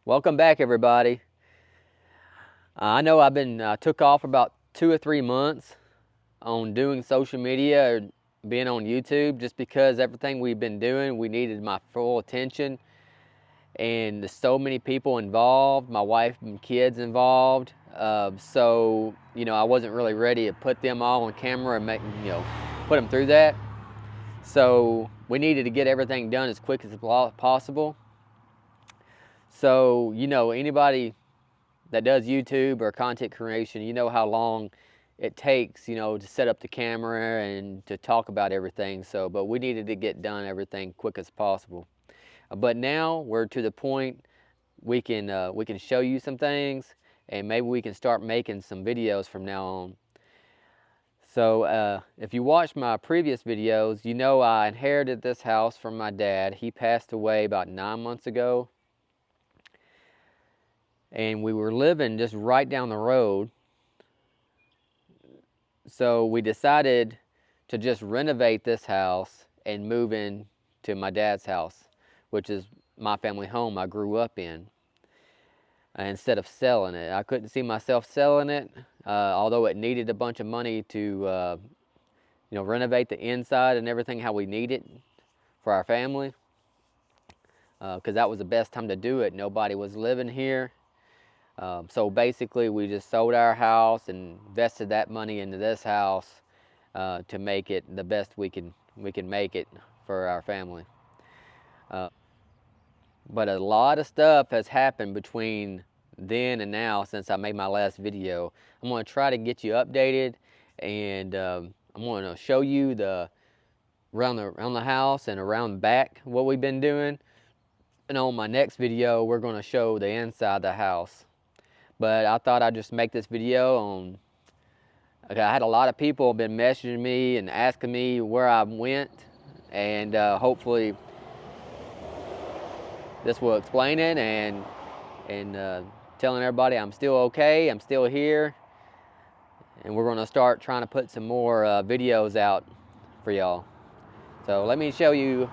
Welcome back, everybody. I know I've been took off about 2 or 3 months on doing social media or being on YouTube just because everything we've been doing, we needed my full attention, and there's so many people involved, my wife and kids involved. So I wasn't really ready to put them all on camera and put them through that. So we needed to get everything done as quick as possible. So anybody that does YouTube or content creation, you know how long it takes, to set up the camera and to talk about everything. But we needed to get done everything quick as possible. But now we're to the point we can show you some things, and maybe we can start making some videos from now on. So if you watched my previous videos, you know I inherited this house from my dad. He passed away about 9 months ago. And we were living just right down the road. So we decided to just renovate this house and move in to my dad's house, which is my family home I grew up in, instead of selling it. I couldn't see myself selling it, although it needed a bunch of money to renovate the inside and everything how we need it for our family, because that was the best time to do it. Nobody was living here. So basically we just sold our house and invested that money into this house to make it the best we can make it for our family. But a lot of stuff has happened between then and now since I made my last video. I'm going to try to get you updated, and I'm going to show you around the house and around back what we've been doing. And on my next video, we're going to show the inside of the house. But I thought I'd just make this video on. Okay, I had a lot of people been messaging me and asking me where I went, and hopefully this will explain it and telling everybody I'm still okay, I'm still here, and we're going to start trying to put some more videos out for y'all. So let me show you.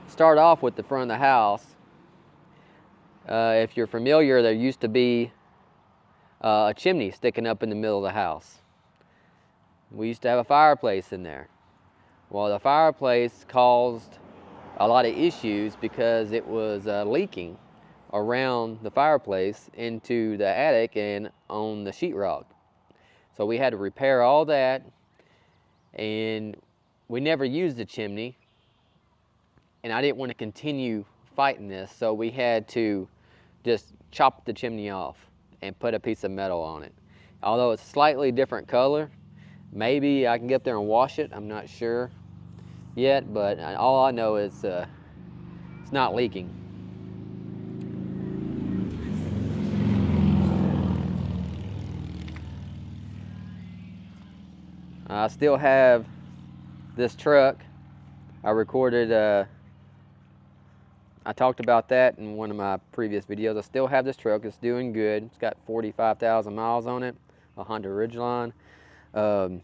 Start off with the front of the house. If you're familiar, there used to be a chimney sticking up in the middle of the house. We used to have a fireplace in there. Well, the fireplace caused a lot of issues because it was leaking around the fireplace into the attic and on the sheetrock. So we had to repair all that, and we never used the chimney, and I didn't want to continue fighting this, so we had to just chop the chimney off and put a piece of metal on it. Although it's a slightly different color, maybe I can get up there and wash it, I'm not sure yet, but all I know is it's not leaking. I still have this truck. I recorded, I talked about that in one of my previous videos. I still have this truck. It's doing good. It's got 45,000 miles on it, a Honda Ridgeline. I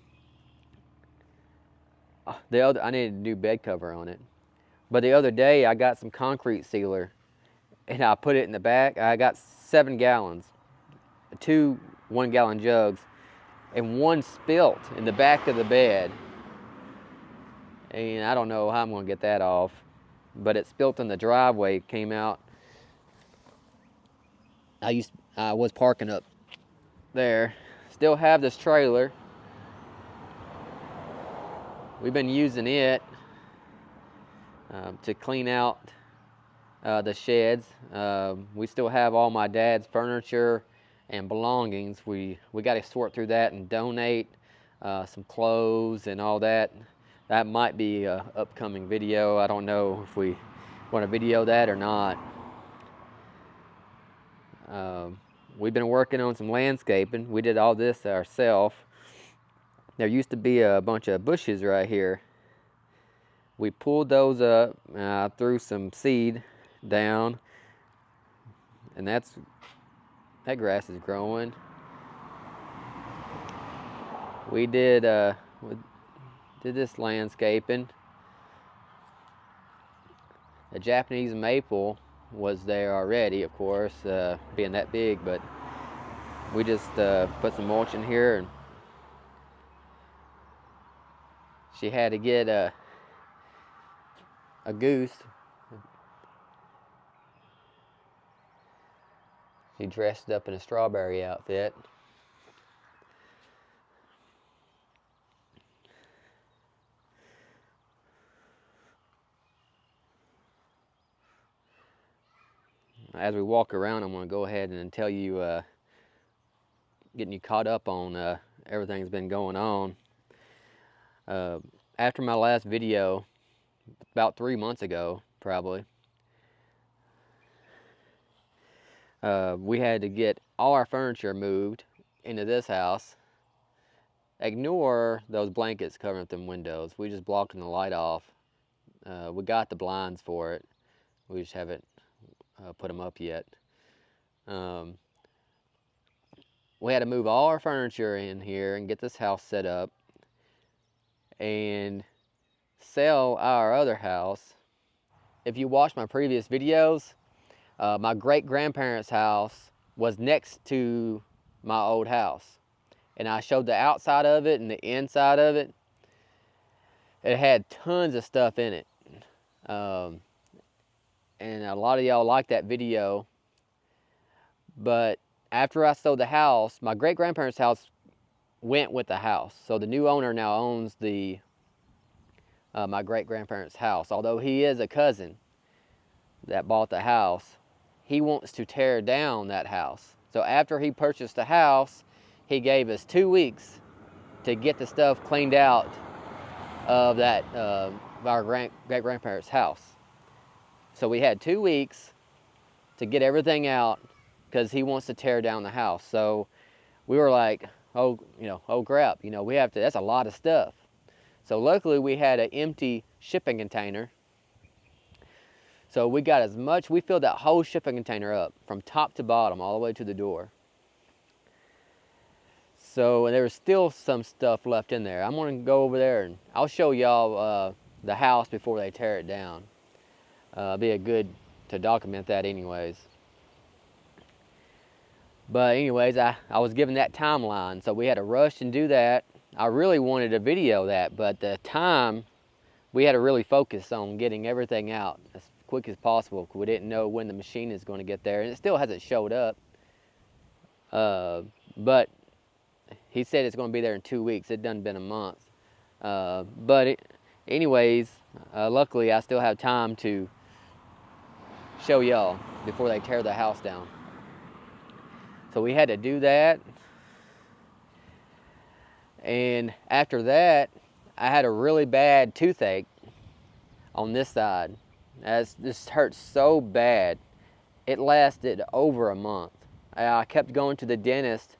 needed a new bed cover on it. But the other day I got some concrete sealer and I put it in the back. I got 7 gallons, 2 1-gallon jugs, and one spilt in the back of the bed. And I don't know how I'm going to get that off, but it spilt in the driveway. It came out. I was parking up there. Still have this trailer. We've been using it to clean out the sheds. We still have all my dad's furniture and belongings. We got to sort through that and donate some clothes and all that. That might be an upcoming video. I don't know if we want to video that or not. We've been working on some landscaping. We did all this ourselves. There used to be a bunch of bushes right here. We pulled those up, threw some seed down, and that grass is growing. We did this landscaping. The Japanese maple was there already, of course, being that big, but we just put some mulch in here, and she had to get a goose. She dressed up in a strawberry outfit. As we walk around, I'm going to go ahead and tell you, getting you caught up on everything that's been going on. After my last video, about 3 months ago, probably, we had to get all our furniture moved into this house. Ignore those blankets covering them windows. We just blocking the light off. We got the blinds for it. We just haven't put them up yet. We had to move all our furniture in here and get this house set up and sell our other house. If you watch my previous videos, my great-grandparents' house was next to my old house, and I showed the outside of it and the inside of it. It had tons of stuff in it, and a lot of y'all liked that video. But after I sold the house, my great-grandparents' house went with the house, so the new owner now owns the my great-grandparents' house. Although he is a cousin that bought the house, he wants to tear down that house. So after he purchased the house, he gave us 2 weeks to get the stuff cleaned out of that our great-grandparents' house. So we had 2 weeks to get everything out because he wants to tear down the house. So we were like, oh crap, we have to, that's a lot of stuff. So luckily we had an empty shipping container. So we got as much, we filled that whole shipping container up from top to bottom, all the way to the door. So there was still some stuff left in there. I'm gonna go over there and I'll show y'all the house before they tear it down. Be a good to document that anyways. But anyways, I was given that timeline, so we had to rush and do that. I really wanted to video that, but the time, we had to really focus on getting everything out as quick as possible, because we didn't know when the machine is going to get there, and it still hasn't showed up. But he said it's going to be there in 2 weeks. It done been a month. Anyways, luckily I still have time to show y'all before they tear the house down. So we had to do that. And after that, I had a really bad toothache on this side. This hurt so bad, it lasted over a month. I kept going to the dentist,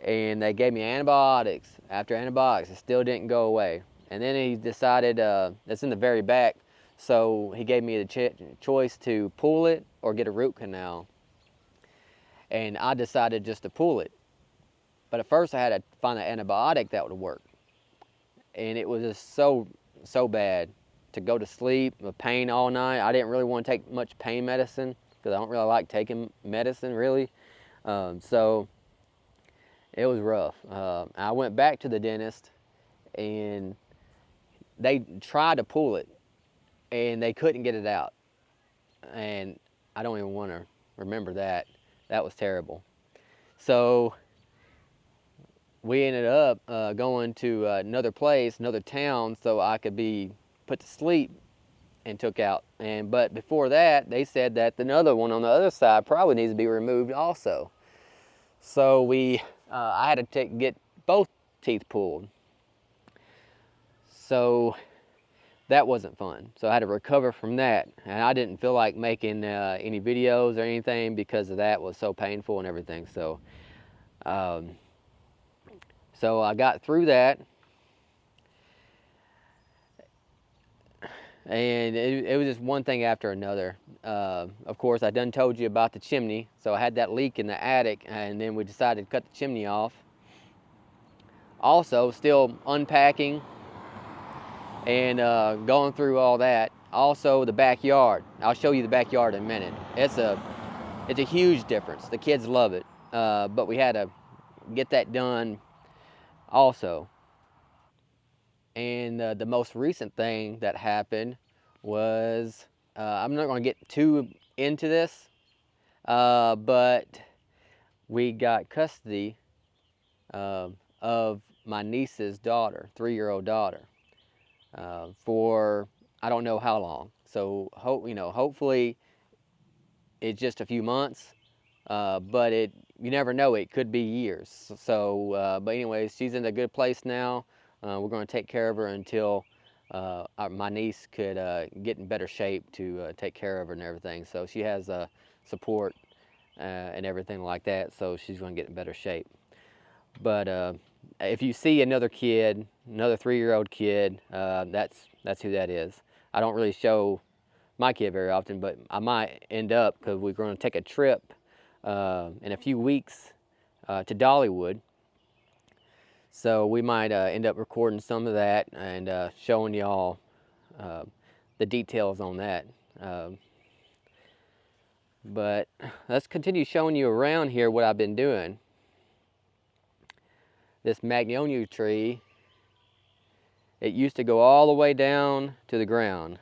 and they gave me antibiotics. After antibiotics, it still didn't go away. And then he decided, it's in the very back, so he gave me the choice to pull it or get a root canal. And I decided just to pull it. But at first I had to find an antibiotic that would work. And it was just so bad. To go to sleep with pain all night. I didn't really want to take much pain medicine because I don't really like taking medicine really. So it was rough. I went back to the dentist and they tried to pull it and they couldn't get it out. And I don't even want to remember that. That was terrible. So we ended up going to another place, another town, so I could be put to sleep and took out. But before that, they said that another one on the other side probably needs to be removed also. So I had to get both teeth pulled. So that wasn't fun. So I had to recover from that. And I didn't feel like making any videos or anything because of that. It was so painful and everything. So so I got through that. And it was just one thing after another. Of course, I done told you about the chimney. So I had that leak in the attic, and then we decided to cut the chimney off. Also, still unpacking and going through all that. Also the backyard. I'll show you the backyard in a minute. It's a huge difference. The kids love it, but we had to get that done also. And the most recent thing that happened was, I'm not going to get too into this, but we got custody of my niece's daughter, 3-year-old daughter, for I don't know how long. So hopefully it's just a few months, but you never know. It could be years. So, but anyways, she's in a good place now. We're going to take care of her until my niece could get in better shape to take care of her and everything. So she has support and everything like that. So she's going to get in better shape. But if you see another kid, another 3-year-old kid, that's who that is. I don't really show my kid very often, but I might end up, because we're going to take a trip in a few weeks to Dollywood. So we might end up recording some of that and showing y'all the details on that. But let's continue showing you around here what I've been doing. This magnolia tree, it used to go all the way down to the ground.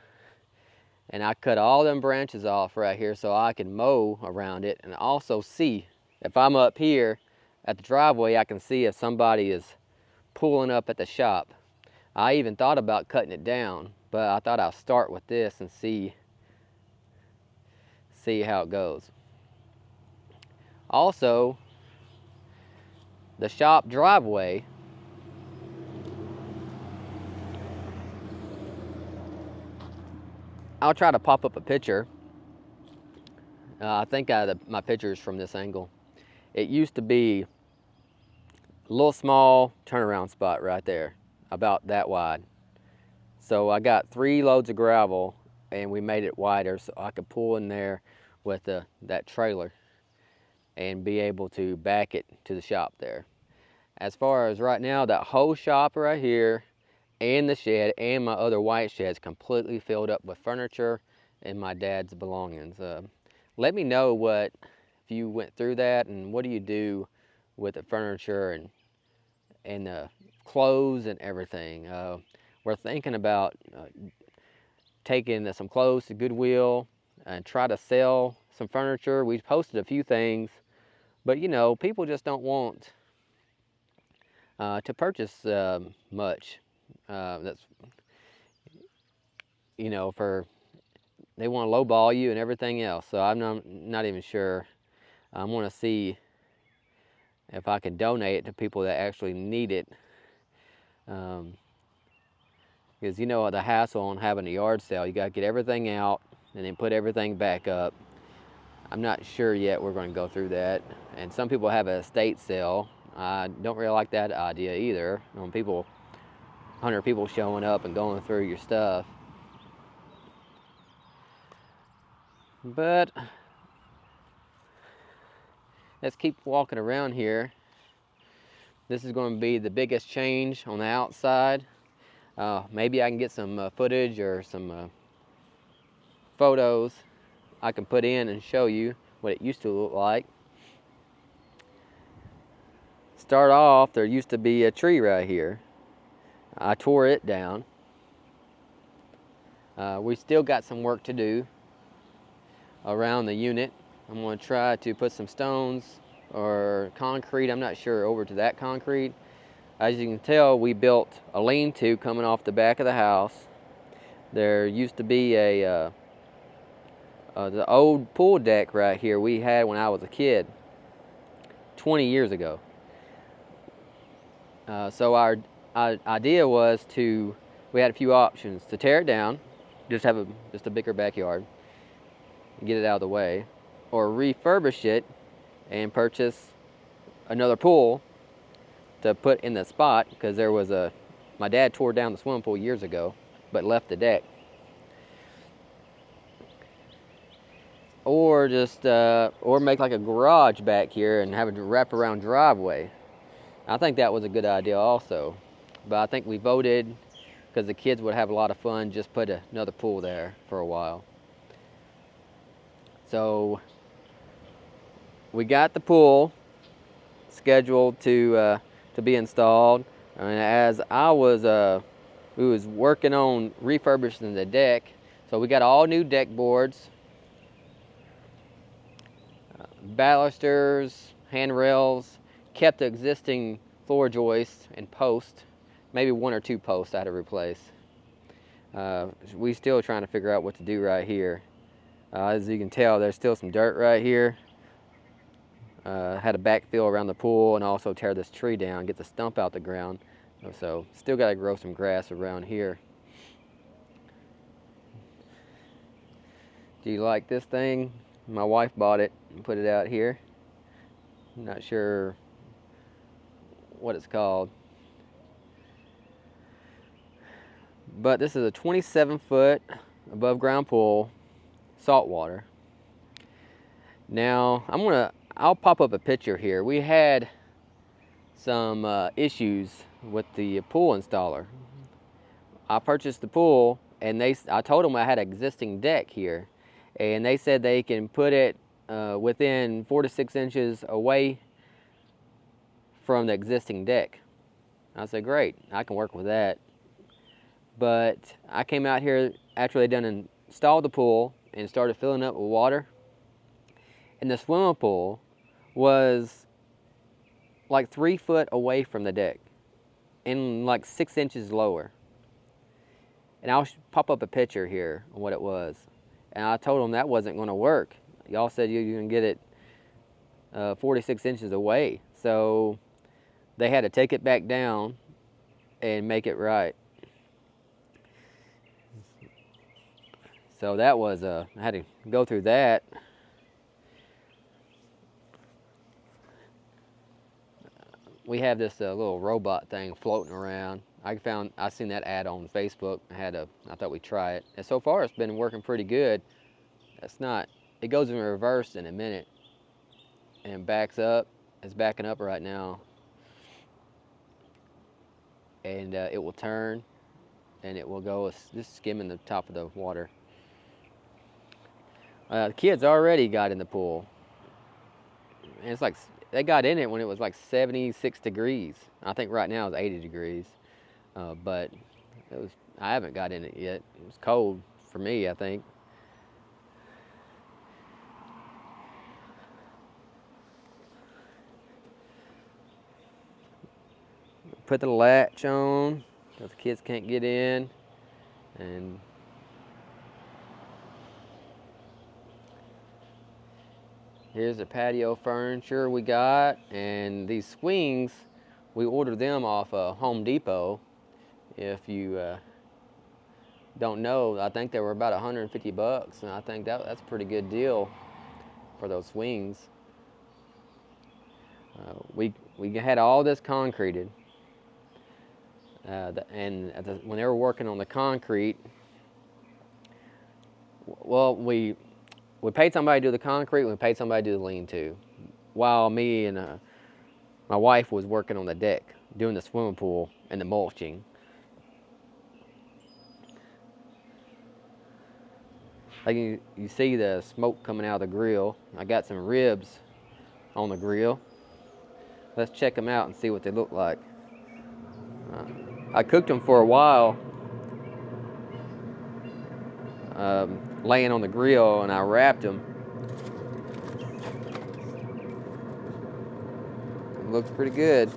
And I cut all them branches off right here so I can mow around it, and also see, if I'm up here at the driveway, I can see if somebody is pulling up at the shop. I even thought about cutting it down, but I thought I'll start with this and see how it goes. Also, the shop driveway, I'll try to pop up a picture. I think my picture is from this angle. It used to be a little small turnaround spot right there, about that wide. So I got 3 loads of gravel and we made it wider so I could pull in there with that trailer and be able to back it to the shop there. As far as right now, that whole shop right here and the shed and my other white shed's completely filled up with furniture and my dad's belongings. Let me know if you went through that, and what do you do with the furniture and the clothes and everything. We're thinking about taking some clothes to Goodwill and try to sell some furniture. We've posted a few things, but people just don't want to purchase much. That's they want to lowball you and everything else. So I'm not even sure. I want to see if I can donate it to people that actually need it. Because the hassle on having a yard sale, you got to get everything out and then put everything back up. I'm not sure yet we're going to go through that. And some people have an estate sale. I don't really like that idea either. 100 people showing up and going through your stuff. But let's keep walking around here. This is going to be the biggest change on the outside. Maybe I can get some footage or some photos I can put in and show you what it used to look like. Start off, there used to be a tree right here. I tore it down. We still got some work to do around the unit. I'm going to try to put some stones or concrete, I'm not sure, over to that concrete. As you can tell, we built a lean-to coming off the back of the house. There used to be the old pool deck right here we had when I was a kid, 20 years ago. So our idea was we had a few options: to tear it down, just have a bigger backyard, get it out of the way, or refurbish it and purchase another pool to put in the spot, because my dad tore down the swimming pool years ago but left the deck. Or or make like a garage back here and have a wraparound driveway. I think that was a good idea also, but I think we voted, because the kids would have a lot of fun. Just put another pool there for a while. So we got the pool scheduled to be installed, and as we was working on refurbishing the deck, so we got all new deck boards, balusters, handrails, kept the existing floor joists and posts, maybe 1 or 2 posts I had to replace. We still trying to figure out what to do right here. As you can tell, there's still some dirt right here. Had to backfill around the pool and also tear this tree down, get the stump out the ground. So still got to grow some grass around here. Do you like this thing? My wife bought it and put it out here. I'm not sure what it's called. But this is a 27-foot above ground pool, saltwater. Now I'll pop up a picture here. We had some issues with the pool installer. I purchased the pool, and I told them I had an existing deck here, and they said they can put it within 4 to 6 inches away from the existing deck. I said, great, I can work with that. But I came out here after they done installed the pool and started filling up with water, and the swimming pool was like 3 foot away from the deck and like 6 inches lower. And I'll pop up a picture here of what it was. And I told them that wasn't going to work. Y'all said you can get it 46 inches away. So they had to take it back down and make it right. So that was, I had to go through that. We have this little robot thing floating around. I seen that ad on Facebook. I thought we'd try it. And so far it's been working pretty good. It goes in reverse in a minute and backs up. It's backing up right now. And it will turn and it will go just skimming the top of the water. The kids already got in the pool. And it's like, they got in it when it was like 76 degrees. I think right now it's 80 degrees. But I haven't got in it yet. It was cold for me, I think. Put the latch on so the kids can't get in. And here's the patio furniture we got, and these swings, we ordered them off Home Depot. If you don't know, I think they were about 150 bucks, and I think that's a pretty good deal for those swings. We had all this concreted, when they were working on the concrete, well, we paid somebody to do the concrete, we paid somebody to do the lean-to, while me and my wife was working on the deck, doing the swimming pool and the mulching. Like you see the smoke coming out of the grill. I got some ribs on the grill. Let's check them out and see what they look like. I cooked them for a while, laying on the grill, and I wrapped them. It looks pretty good.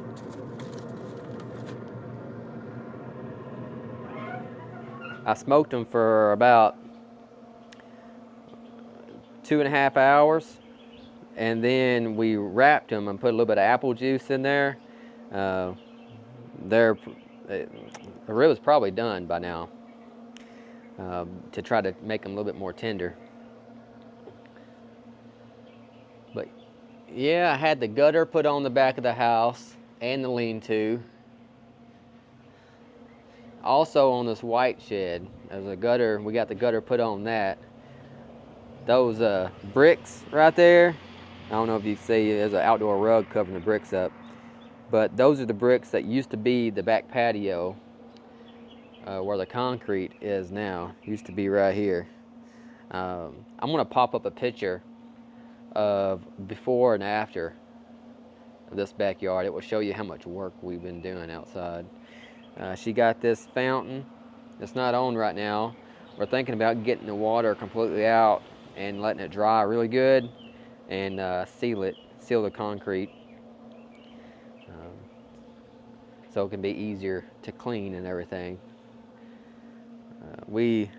I smoked them for about 2.5 hours, and then we wrapped them and put a little bit of apple juice in there. The rib is probably done by now, to try to make them a little bit more tender. But yeah, I had the gutter put on the back of the house and the lean-to. Also on this white shed, there's a gutter. We got the gutter put on that. Those bricks right there, I don't know if you see, there's an outdoor rug covering the bricks up. But those are the bricks that used to be the back patio. where the concrete is now. Used to be right here. I'm gonna pop up a picture of before and after of this backyard. It will show you how much work we've been doing outside. She got this fountain. It's not on right now. We're thinking about getting the water completely out and letting it dry really good and seal the concrete, so it can be easier to clean and everything. We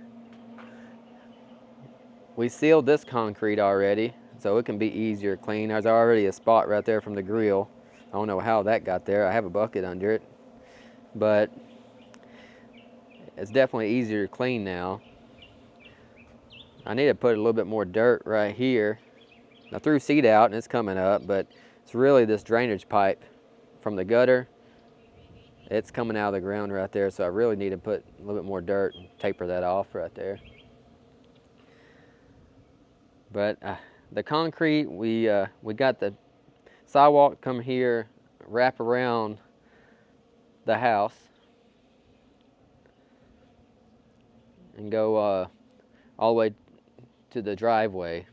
sealed this concrete already, so it can be easier to clean. There's already a spot right there from the grill. I don't know how that got there. I have a bucket under it, but it's definitely easier to clean now. I need to put a little bit more dirt right here. I threw seed out and it's coming up, but it's really this drainage pipe from the gutter. It's coming out of the ground right there, so I really need to put a little bit more dirt and taper that off right there. But the concrete, we got the sidewalk come here, wrap around the house, and go all the way to the driveway.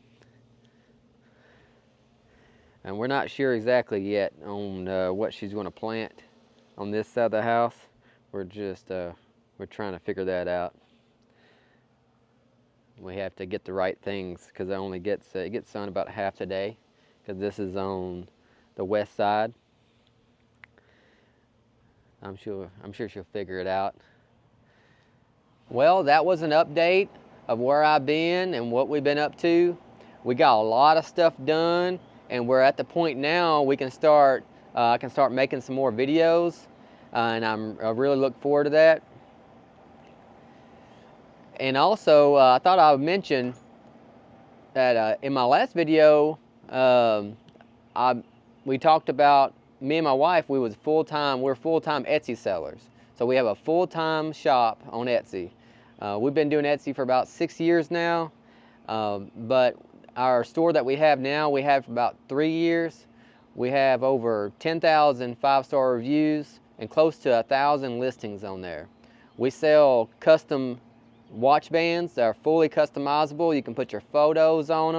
And we're not sure exactly yet on what she's going to plant on this side of the house. We're just we're trying to figure that out. We have to get the right things because it gets sun about half the day, because this is on the west side. I'm sure she'll figure it out. Well, that was an update of where I've been and what we've been up to. We got a lot of stuff done, and we're at the point now we can start. I can start making some more videos, and I really look forward to that. And also, I thought I would mention that in my last video, we talked about me and my wife. We're full-time Etsy sellers. So we have a full-time shop on Etsy. We've been doing Etsy for about 6 years now, but our store that we have now, we have for about 3 years. We have over 10,000 five-star reviews and close to 1,000 listings on there. We sell custom watch bands that are fully customizable. You can put your photos on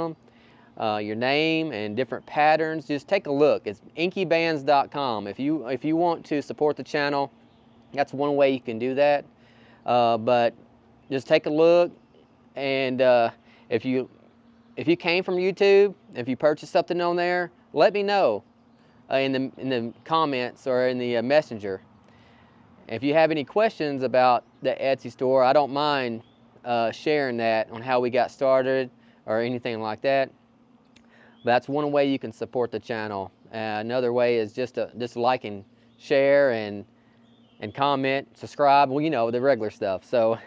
them, your name and different patterns. Just take a look. It's inkybands.com. If you want to support the channel, that's one way you can do that. But just take a look, and if you came from YouTube, if you purchased something on there, let me know in the comments or in the messenger. If you have any questions about the Etsy store, I don't mind sharing that on how we got started or anything like that. But that's one way you can support the channel. Another way is just like and share and comment, subscribe. Well, you know, the regular stuff. So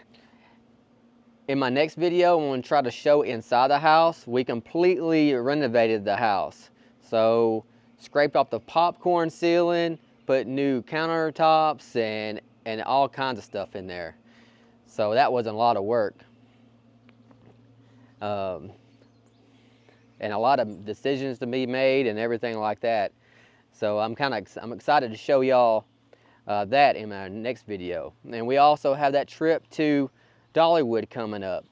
in my next video, I'm going to try to show inside the house. We completely renovated the house. So scraped off the popcorn ceiling, put new countertops and all kinds of stuff in there. So that was a lot of work. And a lot of decisions to be made and everything like that. So I'm excited to show y'all that in my next video. And we also have that trip to Dollywood coming up.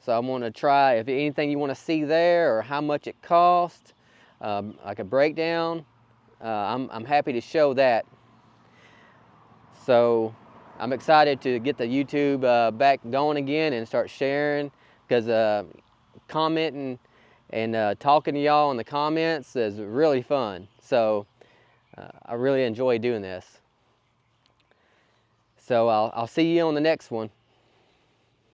So I'm going to try, if anything you want to see there or how much it cost, like a breakdown, I'm happy to show that. So I'm excited to get the YouTube back going again and start sharing, because commenting and talking to y'all in the comments is really fun. So I really enjoy doing this. So I'll see you on the next one.